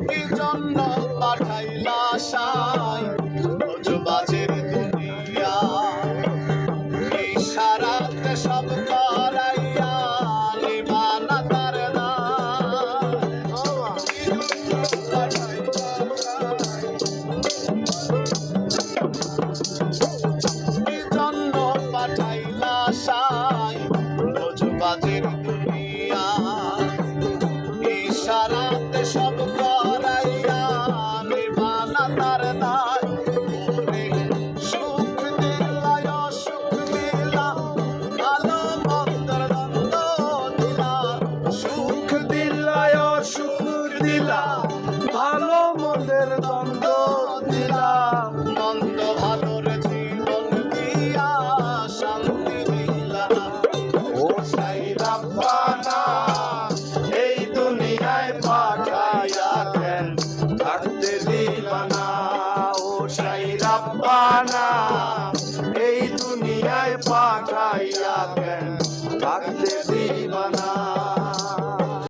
কি জন্য পাঠাইলা সাই রোজবাজের দুনিয়া ইশারাতে সব করাইয়া নিবানা তার না কি জন্য পাঠাইলা সাই রোজবাজের দুনিয়া ইশারাতে সব করাইয়া নিবানা তার দায় ওরে সুখ দিলা অসুখ দিলা ভালো মন্দের দ্বন্দ্ব দিলা সুখ দিলা অসুখ দিলা ভালো মন্দের দ্বন্দ্ব দিলা মন্দ ভালোর জীবন দিয়া শান্তি দিলা ও সাই রাব্বানা এই দুনিয়ায় পাঠাইয়া কেন থাকতে দিলা না ও সাই রাব্বানা এই দুনিয়ায় পাঠাইয়া কেন থাকতে